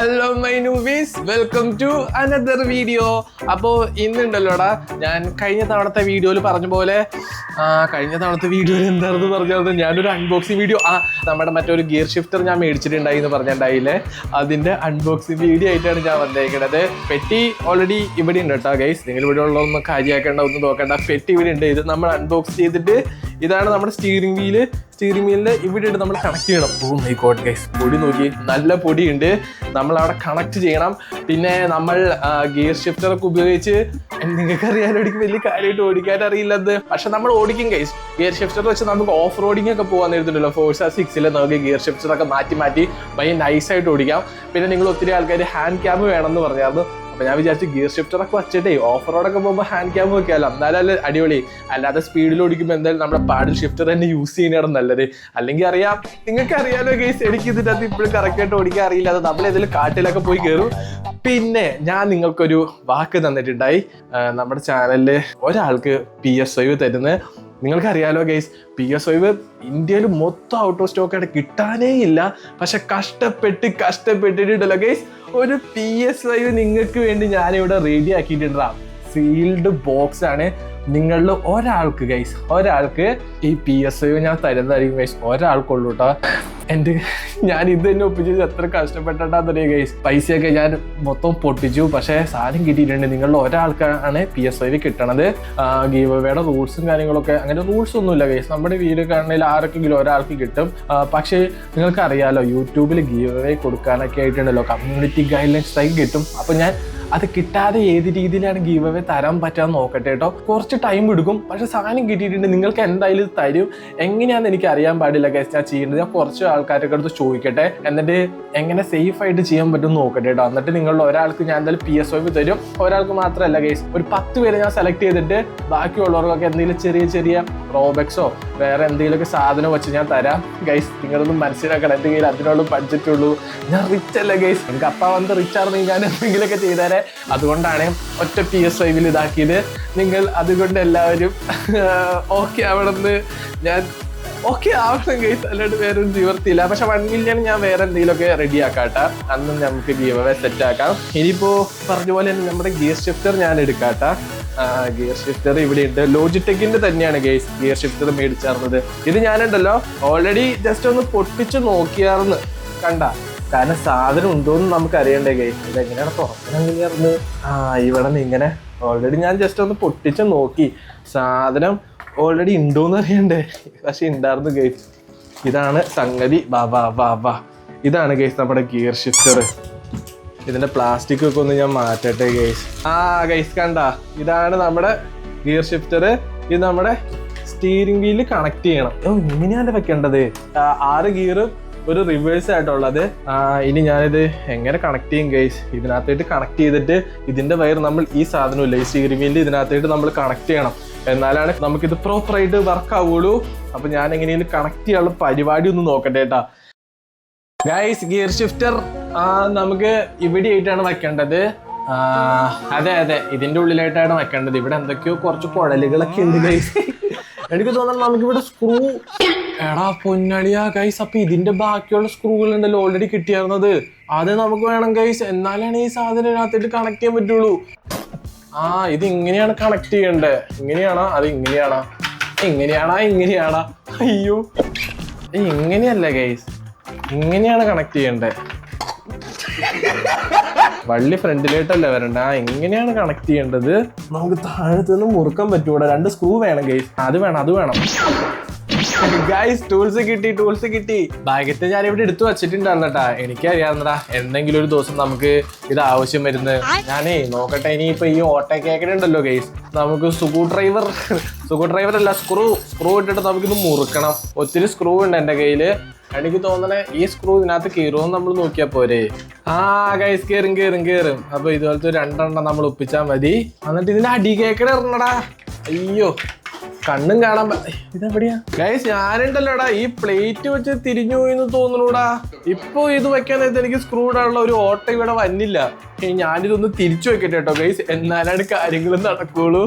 Hello my noobies, welcome to another video. അപ്പോൾ ഇന്നുണ്ടല്ലോടാ, ഞാൻ കഴിഞ്ഞ തവണത്തെ വീഡിയോയിൽ പറഞ്ഞ പോലെ കഴിഞ്ഞ തവണത്തെ വീഡിയോയിൽ എന്താണെന്ന് പറഞ്ഞത് ഞാനൊരു അൺബോക്സിങ് വീഡിയോ നമ്മുടെ മറ്റൊരു ഗിയർ ഷിഫ്റ്റർ ഞാൻ മേടിച്ചിട്ടുണ്ടായി എന്ന് പറഞ്ഞിട്ടുണ്ടായില്ലേ, അതിൻ്റെ അൺബോക്സിങ് വീഡിയോ ആയിട്ടാണ് ഞാൻ വന്നേക്കുന്നത്. പെട്ടി ഓൾറെഡി ഇവിടെ ഉണ്ട് കേട്ടോ ഗൈസ്, നിങ്ങൾ ഇവിടെ ഉള്ളതൊന്നും കാര്യമാക്കേണ്ട, ഒന്നും നോക്കേണ്ട. പെട്ടി ഇവിടെ ഉണ്ട്. ഇത് നമ്മൾ അൺബോക്സ് ചെയ്തിട്ട് ഇതാണ് നമ്മുടെ സ്റ്റിയറിംഗ് വീലിൻ്റെ ഇവിടെ ഇട്ട് നമ്മൾ കണക്ട് ചെയ്യണം. ഓ മൈ ഗോഡ് ഗൈസ്, പൊടി നോക്കി, നല്ല പൊടിയുണ്ട്. നമ്മൾ അവിടെ കണക്ട് ചെയ്യണം. പിന്നെ നമ്മൾ ഗിയർ ഷിഫ്റ്ററൊക്കെ ഉപയോഗിച്ച് നിങ്ങൾക്കറിയാലോ, എനിക്ക് വലിയ കാര്യമായിട്ട് ഓടിക്കാൻ അറിയില്ലത്, പക്ഷെ നമ്മൾ ഓടിക്കും ഗൈസ്. ഗിയർ ഷിഫ്റ്റർ വെച്ച് നമുക്ക് ഓഫ് റോഡിംഗ് ഒക്കെ പോകാൻ നേരത്തുണ്ടല്ലോ, ഫോഴ്സ 6 നമുക്ക് ഗിയർ ഷിഫ്റ്ററൊക്കെ മാറ്റി ഭയങ്കര നൈസായിട്ട് ഓടിക്കാം. പിന്നെ നിങ്ങൾ ഒത്തിരി ആൾക്കാർ ഹാൻഡ് ക്യാം വേണമെന്ന് പറഞ്ഞായിരുന്നു. അപ്പോൾ ഞാൻ വിചാരിച്ചു ഗിയർ ഷിഫ്റ്ററൊക്കെ വെച്ചിട്ടേ ഓഫ് റോഡൊക്കെ പോകുമ്പോൾ ഹാൻഡ് ക്യാം വെക്കാമല്ലോ, എന്നാലല്ലേ അടിപൊളി. അല്ലാതെ സ്പീഡിൽ ഓടിക്കുമ്പോൾ എന്തായാലും നമ്മുടെ പാഡിൽ ഷിഫ്റ്റർ തന്നെ യൂസ് ചെയ്യുന്നതാണ് നല്ലത്. അല്ലെങ്കിൽ അറിയാം, നിങ്ങൾക്ക് അറിയാലോ ഗൈസ്, എനിക്ക് ഇതിൻ്റെ അകത്ത് ഇപ്പോഴും കറക്റ്റായിട്ട് ഓടിക്കാൻ അറിയില്ല. അത് നമ്മളേതെങ്കിലും കാട്ടിലൊക്കെ പോയി കയറും. പിന്നെ ഞാൻ നിങ്ങൾക്കൊരു വാക്ക് തന്നിട്ടുണ്ടായി, നമ്മുടെ ചാനലിൽ ഒരാൾക്ക് PS5 തരുന്നത്. നിങ്ങൾക്കറിയാലോ ഗൈസ്, PS5 ഇന്ത്യയിൽ മൊത്തം ഔട്ട് ഓഫ് സ്റ്റോക്ക് ആയിട്ട് കിട്ടാനേ ഇല്ല. പക്ഷെ കഷ്ടപ്പെട്ടിട്ടുണ്ടല്ലോ ഗൈസ്, ഒരു PS5 നിങ്ങൾക്ക് വേണ്ടി ഞാനിവിടെ റെഡി ആക്കിയിട്ടുണ്ടാ. സീൽഡ് ബോക്സ് ആണ്. നിങ്ങളിൽ ഒരാൾക്ക് ഈ PS5 ഞാൻ തരുന്നതായിരിക്കും ഗൈസ്. ഒരാൾക്കുള്ളൂ കേട്ടോ. ഞാൻ ഇത് തന്നെ ഒപ്പിച്ചത് എത്ര കഷ്ടപ്പെട്ടിട്ടാന്നറിയാം ഗൈസ്. പൈസയൊക്കെ ഞാൻ മൊത്തം പൊട്ടിച്ചു, പക്ഷേ സാധനം കിട്ടിയിട്ടുണ്ട്. നിങ്ങളുടെ ഒരാൾക്കാണ് PS5 കിട്ടണത്. ഗീവ് അവേയുടെ റൂൾസും കാര്യങ്ങളൊക്കെ, അങ്ങനെ റൂൾസ് ഒന്നുമില്ല ഗൈസ്. നമ്മുടെ വീഡിയോ ആണെങ്കിൽ ആർക്കെങ്കിലും ഒരാൾക്ക് കിട്ടും. പക്ഷേ നിങ്ങൾക്ക് അറിയാലോ, യൂട്യൂബിൽ ഗീവ് അവേ കൊടുക്കാനൊക്കെ ആയിട്ടുണ്ടല്ലോ, കമ്മ്യൂണിറ്റി ഗൈഡ് ലൈൻസ് കിട്ടും. അപ്പോൾ ഞാൻ അത് കിട്ടാതെ ഏത് രീതിയിലാണ് ഗീവ് അവേ തരാൻ പറ്റാന്ന് നോക്കട്ടെ കേട്ടോ. കുറച്ച് ടൈം എടുക്കും, പക്ഷെ സാധനം കിട്ടിയിട്ടുണ്ട്. നിങ്ങൾക്ക് എന്തായാലും ഇത് തരും. എങ്ങനെയാണെന്ന് എനിക്ക് അറിയാൻ പാടില്ല ഗൈസ് ഞാൻ ചെയ്യുന്നത്. ഞാൻ കുറച്ച് ആൾക്കാരൊക്കെ അടുത്ത് ചോദിക്കട്ടെ, എന്നിട്ട് എങ്ങനെ സേഫ് ആയിട്ട് ചെയ്യാൻ പറ്റും നോക്കട്ടെ കേട്ടോ. എന്നിട്ട് നിങ്ങളുടെ ഒരാൾക്ക് ഞാൻ എന്തായാലും PS5 തരും. ഒരാൾക്ക് മാത്രമല്ല ഗൈസ്, ഒരു 10 പേരെ ഞാൻ സെലക്ട് ചെയ്തിട്ട് ബാക്കിയുള്ളവർക്കൊക്കെ എന്തെങ്കിലും ചെറിയ റോബക്സോ വേറെ എന്തെങ്കിലുമൊക്കെ സാധനം വെച്ച് ഞാൻ തരാം ഗൈസ്. നിങ്ങളൊന്നും മനസ്സിലാക്കണം, എന്തെങ്കിലും അതിനുള്ള ബഡ്ജറ്റുള്ളൂ. ഞാൻ റിച്ച് അല്ല ഗൈസ്, എനിക്ക് അപ്പ വന്ന് റിച്ച് ആണെങ്കിൽ ഞാൻ എന്തെങ്കിലുമൊക്കെ ചെയ്തേരെ. അതുകൊണ്ടാണ് ഒറ്റ PS5 ഇതാക്കിയത്. നിങ്ങൾ അതുകൊണ്ട് എല്ലാവരും ഓക്കെ ആവണമെന്ന് ഞാൻ ആവണം ഗൈസ്, അല്ലാണ്ട് വേറെ നിവർത്തിയില്ല. പക്ഷെ 1 മില്യൺ ഞാൻ വേറെ എന്തെങ്കിലുമൊക്കെ റെഡി ആക്കാട്ടെ, അന്ന് നമുക്ക് ഗീവ് അവേ സെറ്റ് ആക്കാം. ഇനിയിപ്പോ പറഞ്ഞ പോലെ നമ്മുടെ ഗിയർ ഷിഫ്റ്റർ ഞാൻ എടുക്കാട്ടെ. ഗിയർ ഷിഫ്റ്റർ ഇവിടെ ഉണ്ട്. ലോജിടെക്കിന്റെ തന്നെയാണ് ഗൈസ് ഗിയർ ഷിഫ്റ്റർ മേടിച്ചാർന്നത്. ഇത് ഞാനുണ്ടല്ലോ ഓൾറെഡി ജസ്റ്റ് ഒന്ന് പൊട്ടിച്ച് നോക്കിയാർന്ന് കണ്ട, കാരണം സാധനം ഉണ്ടോന്ന് നമുക്ക് അറിയണ്ടേ ഗൈസ്. ഇതെങ്ങനെയാണ് തുറക്കണമെന്ന് ഇവിടെ നിന്ന് ഇങ്ങനെ ഓൾറെഡി ഞാൻ ജസ്റ്റ് ഒന്ന് പൊട്ടിച്ച് നോക്കി, സാധനം ഓൾറെഡി ഉണ്ടോന്ന് അറിയണ്ടേ. പക്ഷെ ഉണ്ടായിരുന്നു ഗൈസ്. ഇതാണ് സംഗതി. വാ ഇതാണ് ഗൈസ് നമ്മുടെ ഗിയർ ഷിഫ്റ്റർ. ഇതിന്റെ പ്ലാസ്റ്റിക് ഒക്കെ ഒന്ന് ഞാൻ മാറ്റട്ടെ ഗൈസ്. ഗൈസ് കണ്ട, ഇതാണ് നമ്മുടെ ഗിയർ ഷിഫ്റ്റർ. ഇത് നമ്മുടെ സ്റ്റീറിംഗ് വീലിൽ കണക്ട് ചെയ്യണം. ഇങ്ങനെയാണ് വെക്കേണ്ടത്. 6 ഗിയർ ഒരു റിവേഴ്സ് ആയിട്ടുള്ളത്. ഇനി ഞാനിത് എങ്ങനെ കണക്ട് ചെയ്യും ഗൈസ്? ഇതിനകത്തായിട്ട് കണക്ട് ചെയ്തിട്ട് ഇതിന്റെ വയർ നമ്മൾ ഈ സാധനമില്ല, ഈ സ്റ്റീറിംഗ് വീലിൽ ഇതിനകത്തായിട്ട് നമ്മൾ കണക്ട് ചെയ്യണം. എന്നാലാണ് നമുക്കിത് പ്രോപ്പറായിട്ട് വർക്ക് ആവുള്ളൂ. അപ്പൊ ഞാൻ എങ്ങനെയും കണക്ട് ചെയ്യാനുള്ള പരിപാടി ഒന്ന് നോക്കട്ടെ കേട്ടാ ഗൈസ്. ഗിയർ ഷിഫ്റ്റർ നമുക്ക് ഇവിടെ ആയിട്ടാണ് വെക്കേണ്ടത്. അതെ, ഇതിന്റെ ഉള്ളിലായിട്ടാണ് വെക്കേണ്ടത്. ഇവിടെ എന്തൊക്കെയോ കുറച്ച് കുഴലുകളൊക്കെ ഉണ്ട് ഗൈസ്. എനിക്ക് തോന്നുന്നു നമുക്കിവിടെ സ്ക്രൂ, എടാ പൊന്നളിയാ ഗൈസ്. അപ്പൊ ഇതിന്റെ ബാക്കിയുള്ള സ്ക്രൂകൾ ഉണ്ടല്ലോ ഓൾറെഡി കിട്ടിയായിരുന്നത്, അത് നമുക്ക് വേണം ഗൈസ്. എന്നാലാണ് ഈ സാധനം ഇതിനകത്തിട്ട് കണക്ട് ചെയ്യാൻ പറ്റുള്ളൂ. ഇത് ഇങ്ങനെയാണ് കണക്ട് ചെയ്യണ്ടേ? ഇങ്ങനെയാണോ? അത് ഇങ്ങനെയാണോ? അയ്യോ, ഇങ്ങനെയല്ല ഗൈസ്, ഇങ്ങനെയാണ് കണക്ട് ചെയ്യണ്ടേ. വള്ളി ഫ്രണ്ടിലേട്ടല്ലേ വരണ്ട, എങ്ങനെയാണ് കണക്ട് ചെയ്യേണ്ടത്? നമുക്ക് താഴത്തു നിന്ന് മുറുക്കാൻ പറ്റൂടെ? 2 സ്ക്രൂ വേണം ഗൈസ്. അത് വേണം ഗൈസ്. ടൂൾസ് കിട്ടി. ഭാഗ്യത്തെ ഞാൻ ഇവിടെ എടുത്തു വെച്ചിട്ടുണ്ടായിരുന്നു കേട്ടാ. എനിക്കറിയാവുന്നടാ, എന്തെങ്കിലും ഒരു ദിവസം നമുക്ക് ഇത് ആവശ്യം വരുന്നത്. ഞാനേ നോക്കട്ടെ. ഇനിയിപ്പോ ഈ ഓട്ടോ കേക്കണുണ്ടല്ലോ ഗൈസ്, നമുക്ക് സ്ക്രൂ ഡ്രൈവർ അല്ല, സ്ക്രൂ ഇട്ടിട്ട് നമുക്കിത് മുറുക്കണം. ഒത്തിരി സ്ക്രൂ ഉണ്ട് എൻ്റെ കയ്യില്. എനിക്ക് തോന്നണേ ഈ സ്ക്രൂ ഇതിനകത്ത് കയറുമെന്ന് നമ്മൾ നോക്കിയാ പോരെ. ഗൈസ് കയറും. അപ്പൊ ഇതുപോലത്തെ 2 എണ്ണം നമ്മൾ ഒപ്പിച്ചാൽ മതി. എന്നിട്ട് ഇതിന്റെ അടി കേക്കണ ഇറങ്ങടാ. അയ്യോ കണ്ണും കാണാൻ ഇതെവിടെയാ ഗൈസ്? ഞാനുണ്ടല്ലോടാ ഈ പ്ലേറ്റ് വെച്ച് തിരിഞ്ഞു പോയിന്ന് തോന്നുന്നൂടാ. ഇപ്പൊ ഇത് വെക്കാൻ നേരത്തെ എനിക്ക് സ്ക്രൂ ഇടാനുള്ള ഒരു ഓട്ട ഇവിടെ വന്നില്ല. ഞാനിതൊന്ന് തിരിച്ചു വെക്കട്ടെ കേട്ടോ ഗൈസ്, എന്നാലാണ് കാര്യങ്ങളും നടക്കുള്ളൂ.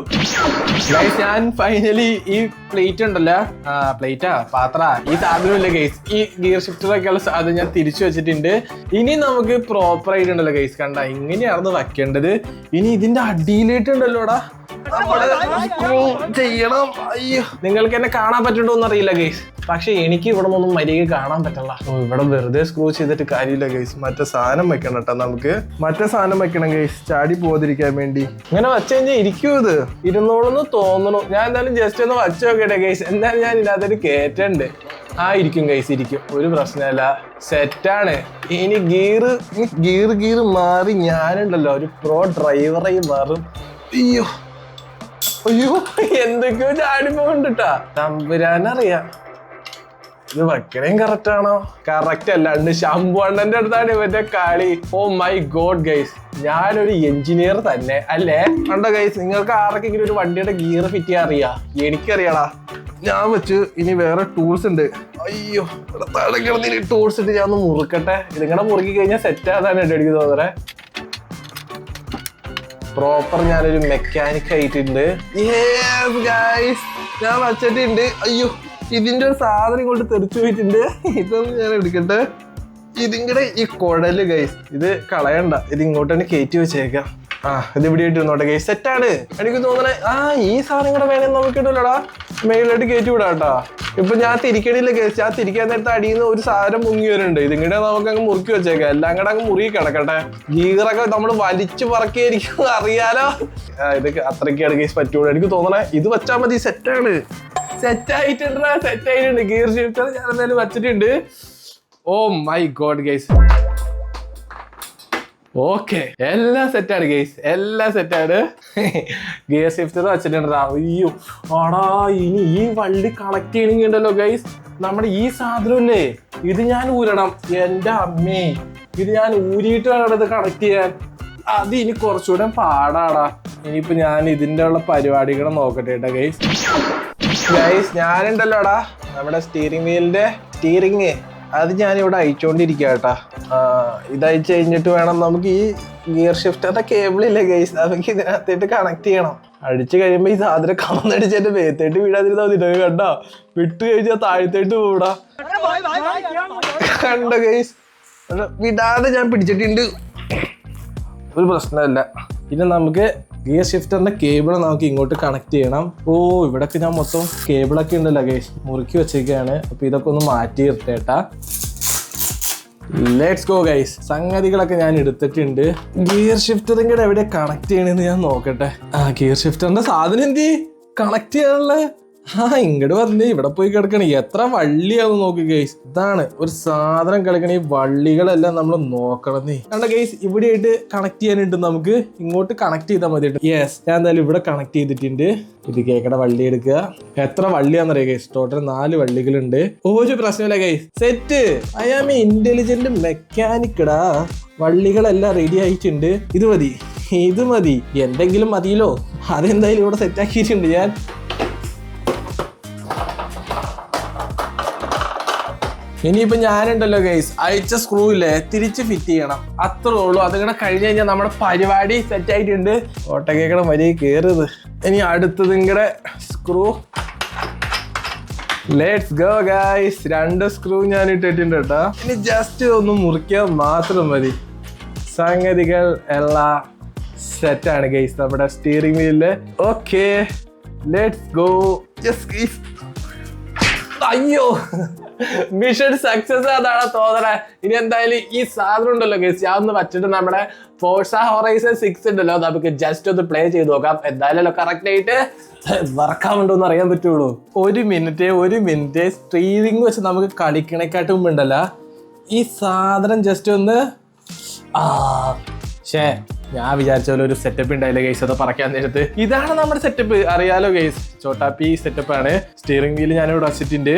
ഗൈസ് ഞാൻ ഫൈനലി ഈ പ്ലേറ്റ് ഉണ്ടല്ലോ, പ്ലേറ്റാ പാത്ര, ഈ സാധനമില്ല ഗൈസ്, ഈ ഗിയർ ഷിഫ്റ്ററൊക്കെയുള്ള സാധനം ഞാൻ തിരിച്ചു വെച്ചിട്ടുണ്ട്. ഇനി നമുക്ക് പ്രോപ്പർ ആയിട്ടുണ്ടല്ലോ ഗൈസ്, കണ്ട ഇങ്ങനെയാണെന്ന് വെക്കേണ്ടത്. ഇനി ഇതിന്റെ അടിയിലേട്ടുണ്ടല്ലോടാ ചെയ്യണം. അയ്യോ, നിങ്ങൾക്ക് എന്നെ കാണാൻ പറ്റുന്നുണ്ടോന്ന് അറിയില്ല ഗൈസ്, പക്ഷെ എനിക്ക് ഇവിടെ നിന്നൊന്നും മര്യാദ കാണാൻ പറ്റില്ല. ഇവിടെ വെറുതെ സ്ക്രൂ ചെയ്തിട്ട് കാര്യമില്ല ഗൈസ്, മറ്റേ സാധനം വെക്കണം കേട്ടോ. നമുക്ക് മറ്റേ സാധനം വെക്കണം ഗൈസ്, ചാടി പോകാതിരിക്കാൻ വേണ്ടി. ഇങ്ങനെ വെച്ച് കഴിഞ്ഞാൽ ഇരിക്കും, ഇത് ഇരുന്നോളെന്ന് തോന്നണു. ഞാൻ എന്തായാലും ജസ്റ്റ് ഒന്ന് വച്ച് നോക്കട്ടെ ഗൈസ്. എന്തായാലും ഞാൻ ഇതിനകത്തൊരു കേറ്റുണ്ട്. ഇരിക്കും ഗൈസ്, ഇരിക്കും, ഒരു പ്രശ്നമല്ല, സെറ്റാണ്. ഇനി ഗീർ മാറി ഞാനുണ്ടല്ലോ ഒരു പ്രോ ഡ്രൈവറായി മാറും. അയ്യോ അയ്യോ, എന്തൊക്കെയോ ചാടി പോകണ്ടിട്ടാ, തമ്പുരാനറിയാം. ഇത് വെക്കണേം കറക്റ്റ് ആണോ? കറക്റ്റ് അല്ലാണ്ട് ശംഭു അണ്ണന്റെ അടുത്താണ് ഇവന്റെ കളി. ഓ മൈ ഗോഡ് ഗൈസ്, ഞാനൊരു എഞ്ചിനീയർ തന്നെ അല്ലേ? കണ്ടോ ഗൈസ്, നിങ്ങൾക്ക് ആർക്കെങ്കിലും ഒരു വണ്ടിയുടെ ഗിയർ ഫിറ്റ് ചെയ്യാൻ അറിയാ? എനിക്കറിയാടാ. ഞാൻ വെച്ച് ഇനി വേറെ ടൂൾസ് ഉണ്ട്. അയ്യോ, ടൂൾസ് ഉണ്ട്, ഞാൻ ഒന്ന് മുറുക്കട്ടെ. ഇതിങ്ങനെ മുറുക്കി കഴിഞ്ഞാൽ സെറ്റ് ആകാൻ എനിക്ക് തോന്നണേ. പ്രോപ്പർ ഞാനൊരു മെക്കാനിക് ആയിട്ടുണ്ട്. ഞാൻ വച്ചിട്ടുണ്ട്. അയ്യോ, ഇതിന്റെ ഒരു സാധനം കൊണ്ട് തെറിച്ചു പോയിട്ടുണ്ട്. ഇതൊന്നും ഞാൻ എടുക്കട്ടെ. ഇതിങ്ങടെ ഈ കുഴല് ഗൈസ്, ഇത് കളയണ്ട, ഇത് ഇങ്ങോട്ട് തന്നെ കയറ്റി വെച്ചേക്കാം. ഇത് ഇവിടെ ആയിട്ട് ഇരുന്നോട്ടെ ഗൈസ്, സെറ്റാണ്. എനിക്ക് തോന്നണേ ഈ സാധനം കൂടെ വേണമെന്ന് നമുക്ക് കിട്ടൂലടാ, മെയിലായിട്ട് കയറ്റി വിടാം കേട്ടോ. ഇപ്പൊ ഞാൻ തിരിക്കണില്ല ഗൈസ്, ഞാൻ തിരിക്കാൻ നേരത്തെ അടിയിൽ നിന്ന് ഒരു സാധനം മുങ്ങി വരുന്നുണ്ട്. ഇതിങ്ങടെ നമുക്ക് അങ്ങ് മുറുക്കി വെച്ചേക്കാം, എല്ലാം കൂടെ അങ്ങ് മുറുകി കിടക്കട്ടെ. ഗീറൊക്കെ നമ്മൾ വലിച്ചു പറക്കിയായിരിക്കും, അറിയാലോ. ഇത് അത്രയ്ക്കാണ് ഗൈസ് പറ്റൂല. എനിക്ക് തോന്നണേ ഇത് വെച്ചാൽ മതി, സെറ്റാണ്. സെറ്റായിട്ടുണ്ട് ഗിയർ ഷിഫ്റ്റർ ഞാൻ എന്തായാലും വെച്ചിട്ടുണ്ട്. Oh my god guys, okay, എല്ലാം സെറ്റാണ് ഗൈസ്, എല്ലാം സെറ്റാണ്. ഗിയർ ഷിഫ്റ്റർ വെച്ചിട്ടുണ്ട്. അയ്യോ ആടാ, ഇനി ഈ വണ്ടി കണക്ട് ചെയ്യണമെങ്കിൽ ഉണ്ടല്ലോ ഗൈസ്, നമ്മുടെ ഈ സാധനമില്ലേ, ഇത് ഞാൻ ഊരണം. എന്റെ അമ്മേ, ഇത് ഞാൻ ഊരിയിട്ട് വേണം ഇത് കണക്ട് ചെയ്യാൻ. അത് ഇനി കുറച്ചുകൂടെ പാടാടാ. ഇനിയിപ്പോ ഞാൻ ഇതിന്റെ ഉള്ള പരിപാടികൾ നോക്കട്ടെ കേട്ടോ ഗൈസ്. ഞാനുണ്ടല്ലോടാ നമ്മുടെ സ്റ്റിയറിംഗ് വീലിന്റെ സ്റ്റിയറിങ്, അത് ഞാനിവിടെ അയച്ചുകൊണ്ടിരിക്കുക കേട്ടാ. ഇത് അയച്ചു കഴിഞ്ഞിട്ട് വേണം നമുക്ക് ഈ ഗിയർ ഷിഫ്റ്ററിന്റെ കേബിളില്ലേ ഗൈസ്, നമുക്ക് ഇതിനകത്തേട്ട് കണക്ട് ചെയ്യണം. അടിച്ചു കഴിയുമ്പോ ഈ സാധനം കമന്നടിച്ച് എന്റെ മേത്തേട്ട് വീഴാതിരുന്നാ മതി കണ്ടോ. വിട്ട് കഴിഞ്ഞാൽ താഴത്തേട്ട് പോടാ. കണ്ടോ ഗൈസ്, വിടാതെ ഞാൻ പിടിച്ചിട്ടുണ്ട്, ഒരു പ്രശ്നമല്ല. പിന്നെ നമുക്ക് ഗിയർ ഷിഫ്റ്ററിന്റെ കേബിൾ നമുക്ക് ഇങ്ങോട്ട് കണക്ട് ചെയ്യണം. ഇവിടൊക്കെ ഞാൻ മൊത്തം കേബിളൊക്കെ ഉണ്ടല്ലോ ഗൈസ്, മുറുക്കി വെച്ചേക്കാണ്. അപ്പൊ ഇതൊക്കെ ഒന്ന് മാറ്റി നിർത്തേട്ടാ. Let's go guys. സംഗതികളൊക്കെ ഞാൻ എടുത്തിട്ടുണ്ട്. ഗിയർ ഷിഫ്റ്ററിന്റെ എവിടെ കണക്ട് ചെയ്യണെന്ന് ഞാൻ നോക്കട്ടെ. ഗിയർ ഷിഫ്റ്ററിന്റെ സാധനം എന്തി കണക്ട് ചെയ്യാനുള്ള ഇങ്ങോട്ട് പറഞ്ഞ് ഇവിടെ പോയി കിടക്കണേ. എത്ര വള്ളിയാന്ന് നോക്ക് ഗൈസ്. ഇതാണ് ഒരു സാധനം കിടക്കണേ. ഈ വള്ളികളെല്ലാം നമ്മൾ നോക്കണം. കണ്ട ഗൈസ്, ഇവിടെ ആയിട്ട് കണക്ട് ചെയ്യാനുണ്ട്. നമുക്ക് ഇങ്ങോട്ട് കണക്ട് ചെയ്താൽ മതി. യെസ്, ഞാൻ എന്തായാലും ഇവിടെ കണക്ട് ചെയ്തിട്ടുണ്ട്. ഇത് കേക്കട വള്ളി എടുക്കുക. എത്ര വള്ളിയാന്നറിയാം ഗൈസ്? ടോട്ടൽ 4 വള്ളികളുണ്ട്. ഒരു പ്രശ്നമില്ല guys, set. I am a intelligent മെക്കാനിക്കടാ. വള്ളികളെല്ലാം റെഡി ആയിട്ടുണ്ട്. ഇത് മതി, ഇത് മതി, എന്തെങ്കിലും മതിയല്ലോ. അതെന്തായാലും ഇവിടെ സെറ്റ് ആക്കിയിട്ടുണ്ട് ഞാൻ. ഇനിയിപ്പോ ഞാനുണ്ടല്ലോ ഗൈസ്, അയച്ച സ്ക്രൂ ഇല്ലേ തിരിച്ച് ഫിറ്റ് ചെയ്യണം, അത്രേ ഉള്ളൂ. അതിങ്ങനെ കഴിഞ്ഞ് കഴിഞ്ഞാൽ നമ്മുടെ പരിപാടി സെറ്റ് ആയിട്ടുണ്ട്. ഓട്ടക്കേക്കണം വരി കയറുന്നത്. ഇനി അടുത്തത് ഇങ്ങടെ screw. Let's go guys. 2 screw ഞാൻ ഇട്ടിട്ടുണ്ട് കേട്ടോ. ഇനി ജസ്റ്റ് ഒന്ന് മുറിക്കാൻ മാത്രം മതി. സംഗതികൾ എല്ലാം സെറ്റാണ് ഗൈസ് നമ്മുടെ സ്റ്റിയറിംഗ് വീലില്. Okay, let's go. അയ്യോ, മിഷൻ സക്സസ് അതാണ് തോന്നണേ. ഇനി എന്തായാലും ഈ സാധനം ഉണ്ടല്ലോ ഗൈസ്, ഞാൻ ഒന്ന് വച്ചിട്ട് നമ്മുടെ ഫോർസ ഹൊറൈസൺ 6 ഉണ്ടല്ലോ, നമുക്ക് ജസ്റ്റ് ഒന്ന് പ്ലേ ചെയ്ത് നോക്കാം. എന്തായാലും കറക്റ്റ് ആയിട്ട് വർക്കാവുണ്ടോന്ന് അറിയാൻ പറ്റുള്ളൂ. ഒരു മിനിറ്റ് സ്ട്രീമിംഗ് വെച്ച് നമുക്ക് കളിക്കണേക്കാട്ടും മുമ്പ് ഉണ്ടല്ലോ ഈ സാധനം ജസ്റ്റ് ഒന്ന് ഞാൻ വിചാരിച്ച പോലെ ഒരു സെറ്റപ്പ് ഉണ്ടായില്ല ഗൈസ്. അത് പറക്കാൻ നേരത്ത് ഇതാണ് നമ്മുടെ സെറ്റപ്പ്, അറിയാലോ ഗൈസ്. ചോട്ടാപ്പി സെറ്റപ്പ് ആണ്. സ്റ്റിയറിംഗ് വീല് ഞാനിവിടെ വച്ചിട്ടുണ്ട്.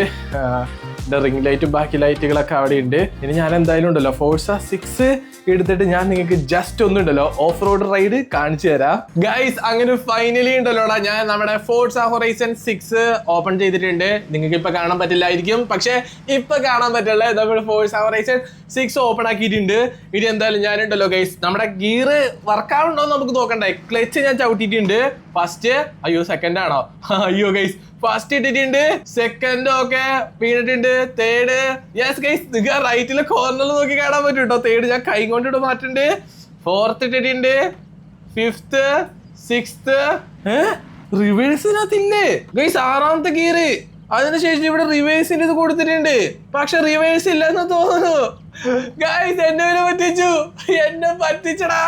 റിംഗ് ലൈറ്റും ബാക്കി ലൈറ്റുകളൊക്കെ അവിടെ ഉണ്ട്. ഇനി ഞാൻ എന്തായാലും ഉണ്ടല്ലോ ഫോഴ്സ 6 എടുത്തിട്ട് ഞാൻ നിങ്ങൾക്ക് ജസ്റ്റ് ഒന്നുണ്ടല്ലോ ഓഫ് റോഡ് റൈഡ് കാണിച്ചു തരാം ഗൈസ്. അങ്ങനെ ഫൈനലി ഉണ്ടല്ലോടാ ഞാൻ നമ്മുടെ ഫോഴ്സ ഹൊറൈസൺ 6 ഓപ്പൺ ചെയ്തിട്ടുണ്ട്. നിങ്ങൾക്ക് ഇപ്പൊ കാണാൻ പറ്റില്ലായിരിക്കും, പക്ഷെ ഇപ്പൊ കാണാൻ പറ്റുള്ള നമ്മൾ ഫോഴ്സ ഹൊറൈസൺ 6 ഓപ്പൺ ആക്കിയിട്ടുണ്ട്. ഇനി എന്തായാലും ഞാനുണ്ടല്ലോ ഗൈസ് നമ്മുടെ ഗിയർ വർക്കാവുണ്ടോ നമുക്ക് നോക്കണ്ടേ. ക്ലച്ച് ഞാൻ ചവിട്ടിയിട്ടുണ്ട് ഫസ്റ്റ്. അയ്യോ സെക്കൻഡ് ആണോ? അയ്യോ ഗൈസ് ഫസ്റ്റ് ഇട്ടിട്ടുണ്ട്, സെക്കൻഡ് ഒക്കെ വീണിട്ടുണ്ട്, തേർഡ് യെസ് ഗൈസ് നിങ്ങൾക്ക് റൈറ്റിലെ കോർണറിൽ നോക്കി കാണാൻ പറ്റും കേട്ടോ. തേർഡ് ഞാൻ കൈ കൊണ്ടിട്ട് മാറ്റുന്നുണ്ട്, ഫോർത്ത് ഇട്ടിട്ടുണ്ട്, ഫിഫ്ത്ത്, സിക്സ്ത് റിവേഴ്സിനകത്തില്ലേ ഗൈസ് 6ാമത്തെ ഗിയർ. അതിനുശേഷം ഇവിടെ റിവേഴ്സിന്റെ ഇത് കൊടുത്തിട്ടുണ്ട്, പക്ഷെ റിവേഴ്സ് ഇല്ലെന്ന് തോന്നുന്നു ഗൈസ്. എന്നെ പറ്റിച്ചു, എന്നെ പറ്റിച്ചടാ.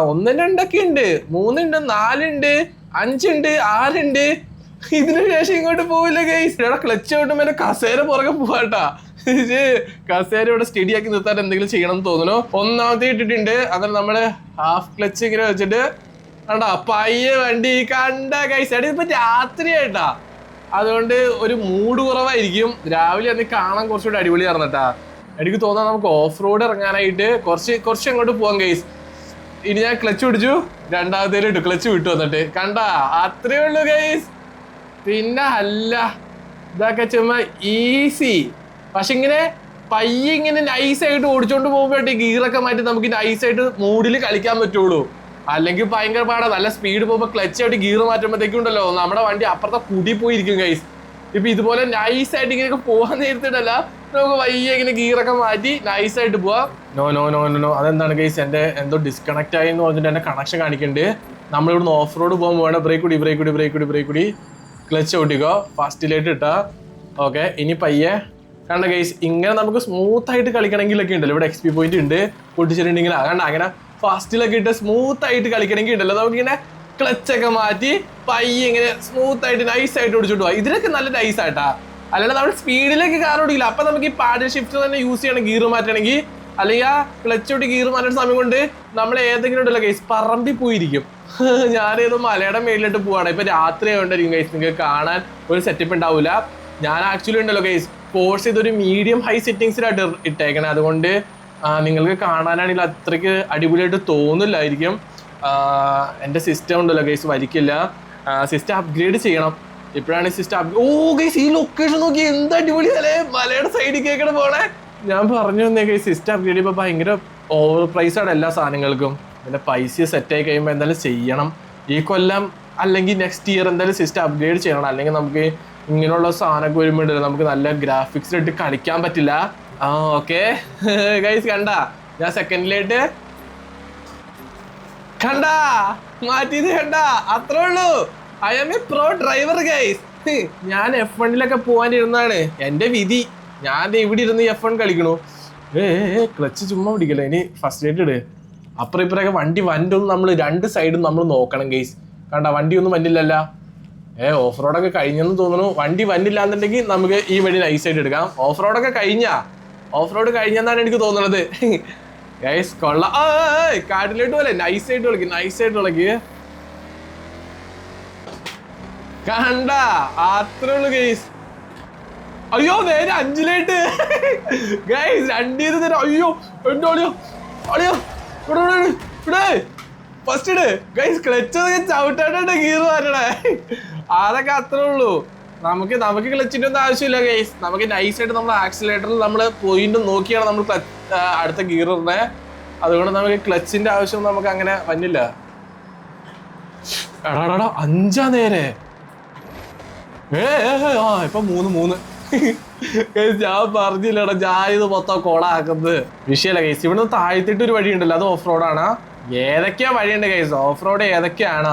1, 2 ഒക്കെ ഉണ്ട്, 3 ഉണ്ട്, 4 ഉണ്ട്, 5 ഉണ്ട്, 6 ഉണ്ട്. ഇതിനു ശേഷം ഇങ്ങോട്ട് പോവില്ല ഗൈസ്. ഇവിടെ ക്ലച്ച് ഔട്ടും പിന്നെ കസേര പുറകെ പോവാട്ടാ. കസേര ഇവിടെ സ്റ്റഡി ആക്കി നിർത്താൻ എന്തെങ്കിലും ചെയ്യണം എന്ന് തോന്നുന്നു. 1ാമത്തെ ഇട്ടിട്ടുണ്ട്, അതിൽ നമ്മള് ഹാഫ് ക്ലച്ച് ഇങ്ങനെ വെച്ചിട്ട് കണ്ടാ പയ്യെ വണ്ടി കണ്ട ഗൈസ്. എടാ ഇപ്പൊ രാത്രിയായിട്ടാ, അതുകൊണ്ട് ഒരു മൂഡ് കുറവായിരിക്കും. രാവിലെ അന്ന് കാണാൻ കുറച്ചുകൂടി അടിപൊളിയായിരുന്നട്ടാ. എനിക്ക് തോന്നാൻ നമുക്ക് ഓഫ് റോഡ് ഇറങ്ങാനായിട്ട് കുറച്ച് അങ്ങോട്ട് പോവാം ഗൈസ്. ഇനി ഞാൻ ക്ലച്ച് പിടിച്ചു, 2ാമത്തേലും ഇട്ടു, ക്ലച്ച് വിട്ടു വന്നിട്ട് കണ്ടാ. അത്രേ ഉള്ളൂ ഗൈസ്. പിന്നെ അല്ല ഇതൊക്കെ ചുമ്മാ ഈസി. പക്ഷെ ഇങ്ങനെ പയ്യെ ഇങ്ങനെ നൈസായിട്ട് ഓടിച്ചോണ്ട് പോകുമ്പോഴേ ഗിയറൊക്കെ മാറ്റി നമുക്ക് നൈസായിട്ട് മൂഡിൽ കളിക്കാൻ പറ്റുള്ളൂ. അല്ലെങ്കിൽ ഭയങ്കര പാടാ. നല്ല സ്പീഡ് പോകുമ്പോൾ ക്ലച്ച് ആയിട്ട് ഗിയർ മാറ്റുമ്പോഴത്തേക്കും ഉണ്ടല്ലോ നമ്മുടെ വണ്ടി അപ്പുറത്തെ കുടി പോയിരിക്കും ഗൈസ്. ഇപ്പൊ ഇതുപോലെ നൈസായിട്ട് ഇങ്ങനെയൊക്കെ പോകാൻ നേരത്തിട്ടല്ല, നമുക്ക് വയ്യ ഇങ്ങനെ ഗിയറൊക്കെ മാറ്റി നൈസായിട്ട് പോവാം. നോ അതെന്താണ് ഗൈസ്, എന്റെ എന്തോ ഡിസ്കണക്ട് ആയി എന്ന് പറഞ്ഞിട്ട് എന്റെ കണക്ഷൻ കാണിക്കുന്നുണ്ട്. നമ്മളിവിടുന്ന് ഓഫ് റോഡ് പോകുമ്പോൾ വേണം ബ്രേക്ക് കൂടി ക്ലച്ച് ഔട്ടിക്കോ, ഫസ്റ്റിലായിട്ട് ഇട്ടാ. ഓക്കെ ഇനി പയ്യെ കണ്ട ഗൈസ്. ഇങ്ങനെ നമുക്ക് സ്മൂത്ത് ആയിട്ട് കളിക്കണമെങ്കിലൊക്കെ ഉണ്ടല്ലോ, ഇവിടെ XP പോയിന്റ് ഉണ്ട് പൊട്ടിച്ചിട്ടുണ്ടെങ്കിൽ. കണ്ട അങ്ങനെ ഫസ്റ്റിലൊക്കെ ഇട്ട് സ്മൂത്ത് ആയിട്ട് കളിക്കണമെങ്കിൽ ഉണ്ടല്ലോ നമുക്കിങ്ങനെ ക്ലച്ചൊക്കെ മാറ്റി പയ്യെ ഇങ്ങനെ സ്മൂത്ത് ആയിട്ട് നൈസായിട്ട് ഓടിച്ചോട്ട് പോവാം. ഇതിനൊക്കെ നല്ല നൈസായിട്ടാ. അല്ലാണ്ട് നമ്മൾ സ്പീഡിലേക്ക് കാർ ഓടിക്കില്ല. അപ്പൊ നമുക്ക് ഈ പാഡിൽ ഷിഫ്റ്റ് തന്നെ യൂസ് ചെയ്യണം ഗിയർ മാറ്റണമെങ്കിൽ. അല്ലെങ്കിൽ ആ ക്ലച്ച് ഔട്ടി ഗിയർ മാറ്റുന്ന സമയം കൊണ്ട് നമ്മൾ ഏതെങ്കിലും ഉണ്ടല്ലോ ഗൈസ് പറമ്പി പോയിരിക്കും. ഞാനേതോ മലയുടെ മേലിലോട്ട് പോവാണ്. ഇപ്പൊ രാത്രി ആയതുകൊണ്ടായിരിക്കും ഗൈസ് നിങ്ങൾക്ക് കാണാൻ ഒരു സെറ്റപ്പ് ഉണ്ടാവില്ല. ഞാൻ ആക്ച്വലി ഉണ്ടല്ലോ ഗൈസ് ഫോഴ്സ് ഇതൊരു മീഡിയം ഹൈ സെറ്റിങ്സിലായിട്ട് ഇട്ടേക്കണേ. അതുകൊണ്ട് നിങ്ങൾക്ക് കാണാനാണെങ്കിൽ അത്രയ്ക്ക് അടിപൊളിയായിട്ട് തോന്നില്ലായിരിക്കും. എൻ്റെ സിസ്റ്റം ഉണ്ടല്ലോ ഗൈസ് വലിക്കില്ല. സിസ്റ്റം അപ്ഗ്രേഡ് ചെയ്യണം. ഇപ്പോഴാണ് സിസ്റ്റം ഓ ഗൈസ് ഈ ലൊക്കേഷൻ നോക്കി എന്ത് അടിപൊളിയല്ലേ, മലയുടെ സൈഡിൽ കേൾക്കണ പോണേ. ഞാൻ പറഞ്ഞു തന്നേ ഗൈസ് സിസ്റ്റം അപ്ഗ്രേഡ് ചെയ്യുമ്പോൾ ഭയങ്കര ഓവർ പ്രൈസാണ് എല്ലാ സാധനങ്ങൾക്കും. പിന്നെ പൈസ സെറ്റായി കഴിയുമ്പോൾ എന്തായാലും ചെയ്യണം ഈ കൊല്ലം, അല്ലെങ്കിൽ നെക്സ്റ്റ് ഇയർ എന്തായാലും സിസ്റ്റം അപ്ഗ്രേഡ് ചെയ്യണം. അല്ലെങ്കിൽ നമുക്ക് ഇങ്ങനെയുള്ള സാധനമൊക്കെ വരുമ്പോഴല്ലോ നമുക്ക് നല്ല ഗ്രാഫിക്സിലിട്ട് കളിക്കാൻ പറ്റില്ല. ഓക്കെ ഗൈസ് കണ്ട ഞാൻ സെക്കൻഡിലായിട്ട് കണ്ടാ മാറ്റിയത് കണ്ടാ. അത്രേ ഉള്ളൂ. I am a pro driver guys. ഞാൻ F1 പോകാനിരുന്നാണ് എൻ്റെ വിധി. ഞാൻ ഇവിടെ ഇരുന്ന് F1 കളിക്കണു. ക്ലച്ച് ചുമ്മാ പിടിക്കല്ലേ. ഇനി ഫസ്റ്റ് എയ്ഡ് ഇട്. അപ്പുറം ഇപ്പുറമൊക്കെ വണ്ടി വണ്ടൊന്നും നമ്മൾ 2 സൈഡും നമ്മൾ നോക്കണം ഗൈസ്. കണ്ട വണ്ടിയൊന്നും വന്നില്ലല്ലോ. ഓഫ് റോഡൊക്കെ കഴിഞ്ഞെന്ന് തോന്നുന്നു. വണ്ടി വന്നില്ലാന്നുണ്ടെങ്കിൽ നമുക്ക് ഈ വഴി നൈസായിട്ട് എടുക്കാം. ഓഫ് റോഡ് കഴിഞ്ഞെന്നാണ് എനിക്ക് തോന്നുന്നത് ഗൈസ്. കൊള്ളാം. കാട്ടിലോട്ട് പോലെ നൈസായിട്ട് വിളിക്ക് കണ്ട. അത്രേ ഉള്ളു ഗൈസ്. അയ്യോ നേരെ 5ലായിട്ട് ഗൈസ് 2 തരാം. അയ്യോ എന്റെ അളിയോ ഇവിടെ ഫസ്റ്റ് ഇട് ഗൈസ്. ക്ലച്ച് ചവിട്ടാണ്ട് ഗിയർ മാറ്റണേ. അതൊക്കെ അത്രേ ഉള്ളൂ. നമുക്ക് ക്ലച്ചിന്റെ ഒന്നും ആവശ്യമില്ല ഗൈസ്. നമുക്ക് നൈസായിട്ട് നമ്മൾ ആക്സിലേറ്ററിൽ നമ്മൾ പോയിന്റ് നോക്കിയാണ് നമ്മൾ അടുത്ത ഗിയർ ഇടുന്നത്. അതുകൊണ്ട് നമുക്ക് ക്ലച്ചിന്റെ ആവശ്യം നമുക്ക് അങ്ങനെ വന്നില്ല. എടാ 5 നേരെ. ഇപ്പൊ 3 ഞാൻ പറഞ്ഞില്ലടാ, ഞാൻ ഇത് മൊത്തം കോളാക്കുന്നത് വിഷയല്ല ഗൈസ്. ഇവിടുന്ന് താഴ്ത്തിട്ട് ഒരു വഴി ഉണ്ടല്ലോ, അത് ഓഫ് റോഡാണ്. ഏതൊക്കെയാ വഴിയുണ്ട് ഗൈസ്, ഓഫ് റോഡ് ഏതൊക്കെയാണ്.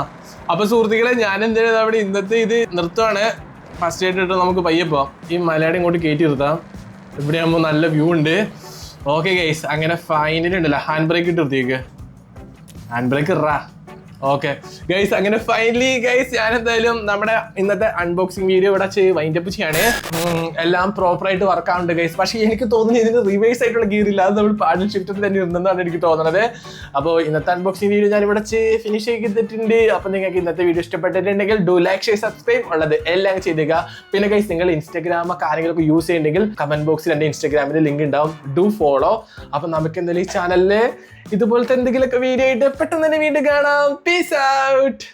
അപ്പൊ സുഹൃത്തുക്കളെ ഞാൻ എന്തായാലും അവിടെ ഇന്നത്തെ ഇത് നിർത്തുവാണ്. ഫസ്റ്റ് ആയിട്ട് നമുക്ക് പയ്യെ പോവാം. ഈ മലയാളം ഇങ്ങോട്ട് കയറ്റി നിർത്താം. ഇവിടെ ആകുമ്പോൾ നല്ല വ്യൂ ഉണ്ട്. ഓക്കെ ഗൈസ് അങ്ങനെ ഫൈനലി ഉണ്ടല്ലോ ഹാൻഡ് ബ്രേക്ക് ഇട്ട് നിർത്തിയേക്ക്. ഹാൻഡ് ബ്രേക്ക് ഇറാ. ഓക്കെ ഗൈസ്, അങ്ങനെ ഫൈനലി ഗൈസ് ഞാൻ എന്തായാലും നമ്മുടെ ഇന്നത്തെ അൺബോക്സിംഗ് വീഡിയോ ഇവിടെ വൈൻഡ് അപ്പ് ചെയ്യാണ്. എല്ലാം പ്രോപ്പർ ആയിട്ട് വർക്ക് ആവുന്നുണ്ട് ഗൈസ്. പക്ഷേ എനിക്ക് തോന്നുന്നു ഇതിന് റിവേഴ്സ് ആയിട്ടുള്ള ഗിയർ ഇല്ല, അത് നമ്മൾ പാഡിൽ ഷിഫ്റ്റിൽ തന്നെ ഇരുന്നെന്നാണ് എനിക്ക് തോന്നുന്നത്. അപ്പോൾ ഇന്നത്തെ അൺബോക്സിംഗ് വീഡിയോ ഞാൻ ഇവിടെ ഫിനിഷ് ചെയ്തിട്ടുണ്ട്. അപ്പോൾ നിങ്ങൾക്ക് ഇന്നത്തെ വീഡിയോ ഇഷ്ടപ്പെട്ടിട്ടുണ്ടെങ്കിൽ ഡു ലൈക്ക്, ഷെയർ, സബ്സ്ക്രൈബ് ഉള്ളത് എല്ലാം ചെയ്തേക്കുക. പിന്നെ ഗൈസ് നിങ്ങൾ ഇൻസ്റ്റാഗ്രാം കാര്യങ്ങളൊക്കെ യൂസ് ചെയ്യുന്നുണ്ടെങ്കിൽ കമന്റ് ബോക്സിൽ എൻ്റെ ഇൻസ്റ്റാഗ്രാമിൽ ലിങ്ക് ഉണ്ടാവും, ഡു ഫോളോ. അപ്പം നമുക്ക് എന്തായാലും ഈ ചാനലിൽ ഇതുപോലത്തെ എന്തെങ്കിലുമൊക്കെ വീഡിയോ ആയിട്ട് പെട്ടെന്ന് തന്നെ വീണ്ടും കാണാം. Peace out.